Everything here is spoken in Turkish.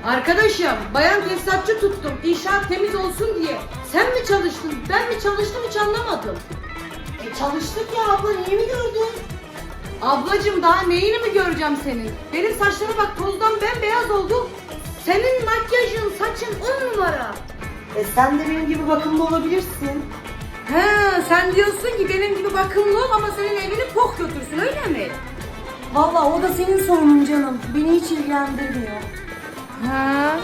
Arkadaşım, bayan tesisatçı tuttum. İnşaat temiz olsun diye. Sen mi çalıştın, ben mi çalıştım hiç anlamadım. Çalıştık ya abla, niye mi gördün? Ablacım daha neyini mi göreceğim senin? Benim saçlara bak tozdan bembeyaz oldu. Senin makyajın, saçın 10 numara. Sen de benim gibi bakımlı olabilirsin. He, sen diyorsun ki benim gibi bakımlı ol ama senin evini pok götürsün öyle mi? Vallahi o da senin sorunun canım. Beni hiç ilgilendirmiyor. Ha,